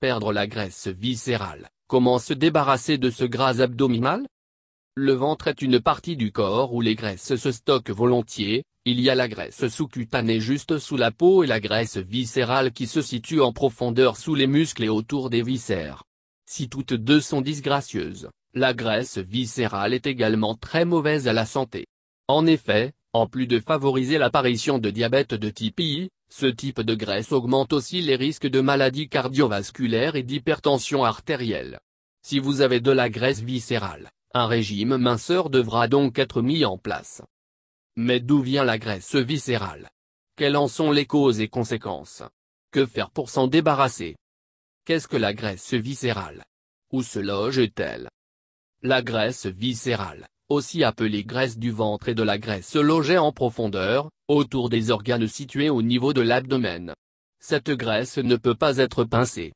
Perdre la graisse viscérale. Comment se débarrasser de ce gras abdominal? Le ventre est une partie du corps où les graisses se stockent volontiers. Il y a la graisse sous-cutanée juste sous la peau et la graisse viscérale qui se situe en profondeur sous les muscles et autour des viscères. Si toutes deux sont disgracieuses, la graisse viscérale est également très mauvaise à la santé. En effet, en plus de favoriser l'apparition de diabète de type I, ce type de graisse augmente aussi les risques de maladies cardiovasculaires et d'hypertension artérielle. Si vous avez de la graisse viscérale, un régime minceur devra donc être mis en place. Mais d'où vient la graisse viscérale? Quelles en sont les causes et conséquences? Que faire pour s'en débarrasser? Qu'est-ce que la graisse viscérale? Où se loge-t-elle? La graisse viscérale, aussi appelée graisse du ventre, est de la graisse logée en profondeur, autour des organes situés au niveau de l'abdomen. Cette graisse ne peut pas être pincée.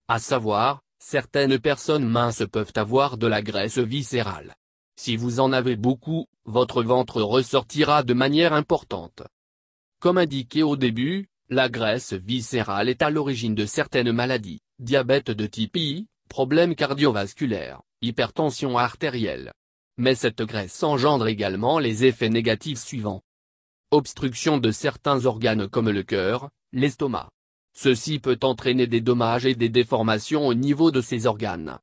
À savoir, certaines personnes minces peuvent avoir de la graisse viscérale. Si vous en avez beaucoup, votre ventre ressortira de manière importante. Comme indiqué au début, la graisse viscérale est à l'origine de certaines maladies, diabète de type I, problèmes cardiovasculaires, hypertension artérielle. Mais cette graisse engendre également les effets négatifs suivants. Obstruction de certains organes comme le cœur, l'estomac. Ceci peut entraîner des dommages et des déformations au niveau de ces organes.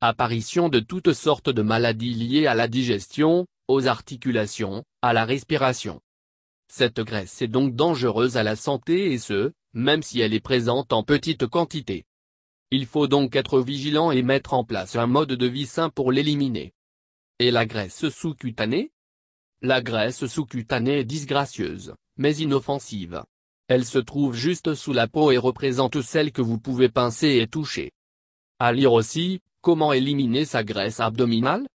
Apparition de toutes sortes de maladies liées à la digestion, aux articulations, à la respiration. Cette graisse est donc dangereuse à la santé et ce, même si elle est présente en petite quantité. Il faut donc être vigilant et mettre en place un mode de vie sain pour l'éliminer. Et la graisse sous-cutanée? La graisse sous-cutanée est disgracieuse, mais inoffensive. Elle se trouve juste sous la peau et représente celle que vous pouvez pincer et toucher. À lire aussi, comment éliminer sa graisse abdominale?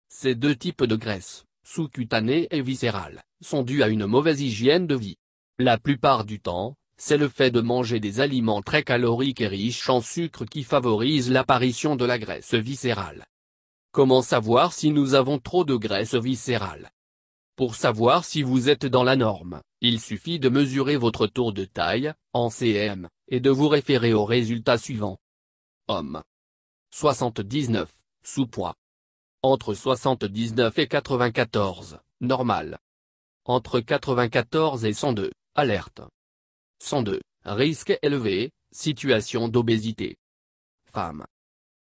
Ces deux types de graisse, sous-cutanée et viscérale, sont dus à une mauvaise hygiène de vie. La plupart du temps, c'est le fait de manger des aliments très caloriques et riches en sucre qui favorise l'apparition de la graisse viscérale. Comment savoir si nous avons trop de graisse viscérale? Pour savoir si vous êtes dans la norme, il suffit de mesurer votre tour de taille, en cm, et de vous référer aux résultats suivants. Homme. 79, sous-poids. Entre 79 et 94, normal. Entre 94 et 102, alerte. 102, risque élevé, situation d'obésité. Femme.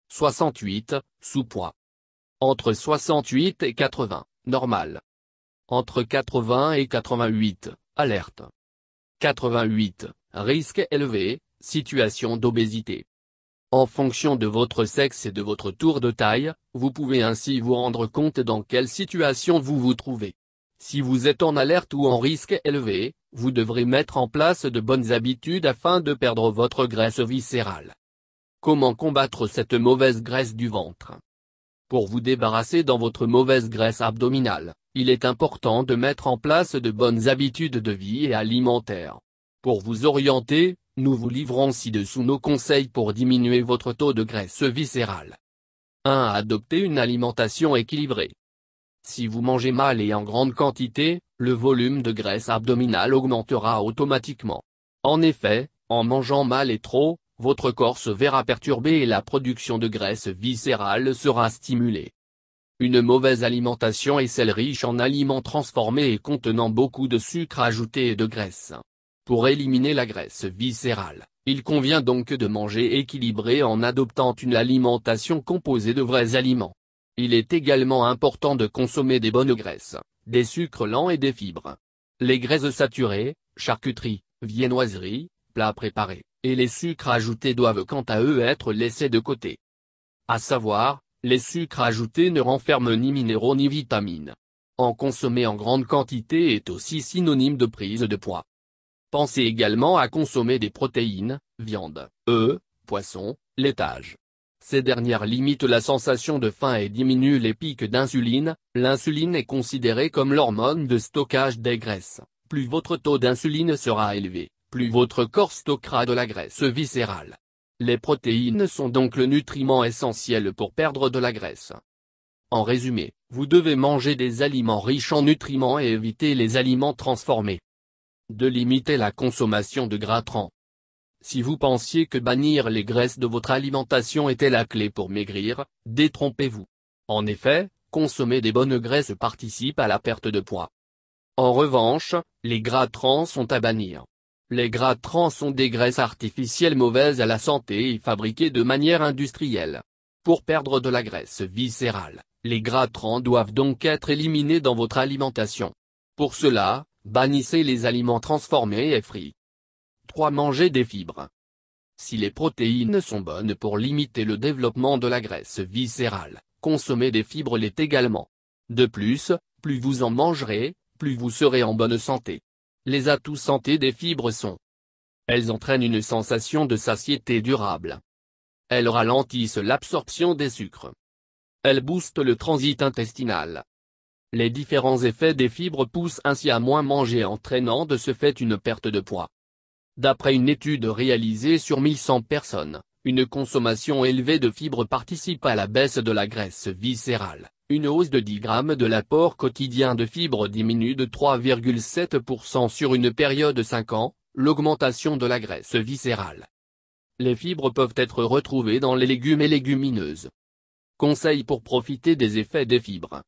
68, sous-poids. Entre 68 et 80, normal. Entre 80 et 88, alerte. 88, risque élevé, situation d'obésité. En fonction de votre sexe et de votre tour de taille, vous pouvez ainsi vous rendre compte dans quelle situation vous vous trouvez. Si vous êtes en alerte ou en risque élevé, vous devrez mettre en place de bonnes habitudes afin de perdre votre graisse viscérale. Comment combattre cette mauvaise graisse du ventre? Pour vous débarrasser de votre mauvaise graisse abdominale, il est important de mettre en place de bonnes habitudes de vie et alimentaires. Pour vous orienter, nous vous livrons ci-dessous nos conseils pour diminuer votre taux de graisse viscérale. 1. Adopter une alimentation équilibrée. Si vous mangez mal et en grande quantité, le volume de graisse abdominale augmentera automatiquement. En effet, en mangeant mal et trop, votre corps se verra perturbé et la production de graisse viscérale sera stimulée. Une mauvaise alimentation est celle riche en aliments transformés et contenant beaucoup de sucre ajouté et de graisse. Pour éliminer la graisse viscérale, il convient donc de manger équilibré en adoptant une alimentation composée de vrais aliments. Il est également important de consommer des bonnes graisses, des sucres lents et des fibres. Les graisses saturées, charcuterie, viennoiserie, plats préparés, et les sucres ajoutés doivent quant à eux être laissés de côté. À savoir, les sucres ajoutés ne renferment ni minéraux ni vitamines. En consommer en grande quantité est aussi synonyme de prise de poids. Pensez également à consommer des protéines, viande, œufs, poissons, laitage. Ces dernières limitent la sensation de faim et diminuent les pics d'insuline. L'insuline est considérée comme l'hormone de stockage des graisses. Plus votre taux d'insuline sera élevé, plus votre corps stockera de la graisse viscérale. Les protéines sont donc le nutriment essentiel pour perdre de la graisse. En résumé, vous devez manger des aliments riches en nutriments et éviter les aliments transformés. De limiter la consommation de gras trans. Si vous pensiez que bannir les graisses de votre alimentation était la clé pour maigrir, détrompez-vous. En effet, consommer des bonnes graisses participe à la perte de poids. En revanche, les gras trans sont à bannir. Les gras trans sont des graisses artificielles mauvaises à la santé et fabriquées de manière industrielle. Pour perdre de la graisse viscérale, les gras trans doivent donc être éliminés dans votre alimentation. Pour cela, bannissez les aliments transformés et frits. 3. Manger des fibres. Si les protéines sont bonnes pour limiter le développement de la graisse viscérale, consommer des fibres l'est également. De plus, plus vous en mangerez, plus vous serez en bonne santé. Les atouts santé des fibres sont: elles entraînent une sensation de satiété durable. Elles ralentissent l'absorption des sucres. Elles boostent le transit intestinal. Les différents effets des fibres poussent ainsi à moins manger, entraînant de ce fait une perte de poids. D'après une étude réalisée sur 1100 personnes, une consommation élevée de fibres participe à la baisse de la graisse viscérale. Une hausse de 10 grammes de l'apport quotidien de fibres diminue de 3,7% sur une période de 5 ans, l'augmentation de la graisse viscérale. Les fibres peuvent être retrouvées dans les légumes et légumineuses. Conseils pour profiter des effets des fibres.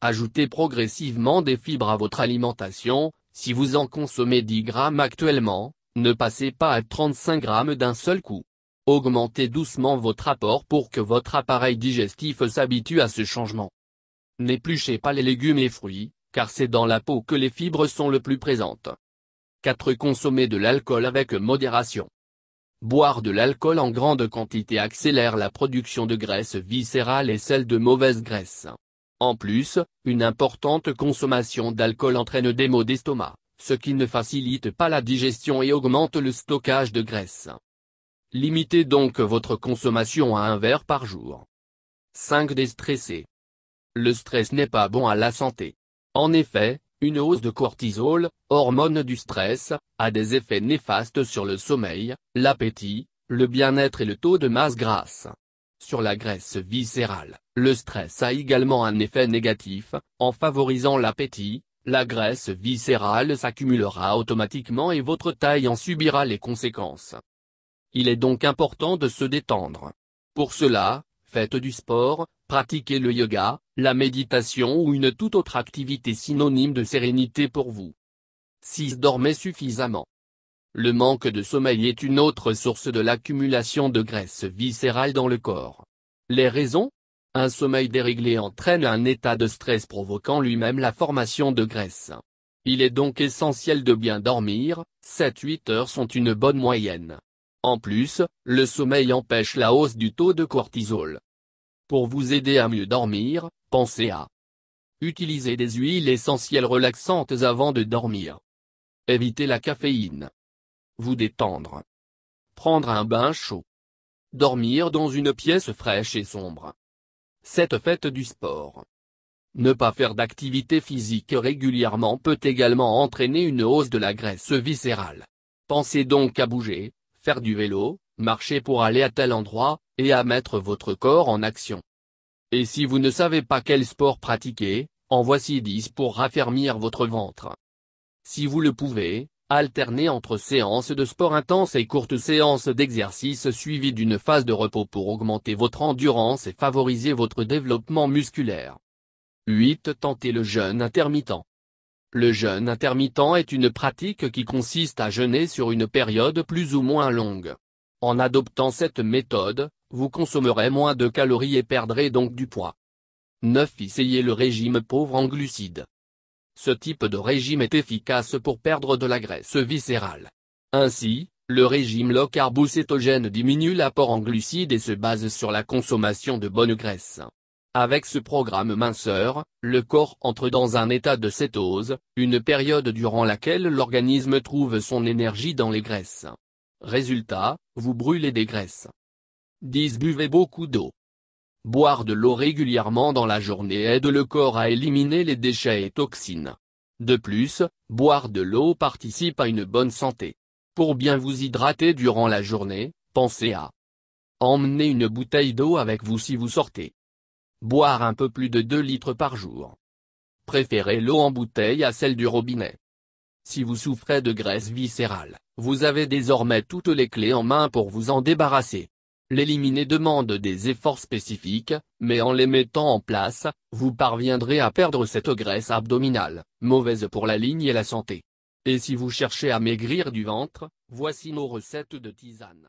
Ajoutez progressivement des fibres à votre alimentation. Si vous en consommez 10 grammes actuellement, ne passez pas à 35 grammes d'un seul coup. Augmentez doucement votre apport pour que votre appareil digestif s'habitue à ce changement. N'épluchez pas les légumes et fruits, car c'est dans la peau que les fibres sont le plus présentes. 4. Consommer de l'alcool avec modération. Boire de l'alcool en grande quantité accélère la production de graisse viscérale et celle de mauvaises graisses. En plus, une importante consommation d'alcool entraîne des maux d'estomac, ce qui ne facilite pas la digestion et augmente le stockage de graisse. Limitez donc votre consommation à 1 verre par jour. 5. Déstresser. Le stress n'est pas bon à la santé. En effet, une hausse de cortisol, hormone du stress, a des effets néfastes sur le sommeil, l'appétit, le bien-être et le taux de masse grasse. Sur la graisse viscérale, le stress a également un effet négatif. En favorisant l'appétit, la graisse viscérale s'accumulera automatiquement et votre taille en subira les conséquences. Il est donc important de se détendre. Pour cela, faites du sport, pratiquez le yoga, la méditation ou une toute autre activité synonyme de sérénité pour vous. 6. Dormez suffisamment. Le manque de sommeil est une autre source de l'accumulation de graisse viscérale dans le corps. Les raisons? Un sommeil déréglé entraîne un état de stress provoquant lui-même la formation de graisse. Il est donc essentiel de bien dormir, 7-8 heures sont une bonne moyenne. En plus, le sommeil empêche la hausse du taux de cortisol. Pour vous aider à mieux dormir, pensez à utiliser des huiles essentielles relaxantes avant de dormir. Éviter la caféine. Vous détendre. Prendre un bain chaud. Dormir dans une pièce fraîche et sombre. 7. Faites du sport. Ne pas faire d'activité physique régulièrement peut également entraîner une hausse de la graisse viscérale. Pensez donc à bouger, faire du vélo, marcher pour aller à tel endroit, et à mettre votre corps en action. Et si vous ne savez pas quel sport pratiquer, en voici 10 pour raffermir votre ventre. Si vous le pouvez, alternez entre séances de sport intenses et courtes séances d'exercice suivies d'une phase de repos pour augmenter votre endurance et favoriser votre développement musculaire. 8. Tentez le jeûne intermittent. Le jeûne intermittent est une pratique qui consiste à jeûner sur une période plus ou moins longue. En adoptant cette méthode, vous consommerez moins de calories et perdrez donc du poids. 9. Essayez le régime pauvre en glucides. Ce type de régime est efficace pour perdre de la graisse viscérale. Ainsi, le régime low carb ou cétogène diminue l'apport en glucides et se base sur la consommation de bonnes graisses. Avec ce programme minceur, le corps entre dans un état de cétose, une période durant laquelle l'organisme trouve son énergie dans les graisses. Résultat, vous brûlez des graisses. 10. Buvez beaucoup d'eau. Boire de l'eau régulièrement dans la journée aide le corps à éliminer les déchets et toxines. De plus, boire de l'eau participe à une bonne santé. Pour bien vous hydrater durant la journée, pensez à emmener une bouteille d'eau avec vous si vous sortez. Boire un peu plus de 2 litres par jour. Préférez l'eau en bouteille à celle du robinet. Si vous souffrez de graisse viscérale, Vous avez désormais toutes les clés en main pour vous en débarrasser. L'éliminer demande des efforts spécifiques, mais en les mettant en place, vous parviendrez à perdre cette graisse abdominale, mauvaise pour la ligne et la santé. Et si vous cherchez à maigrir du ventre, voici nos recettes de tisane.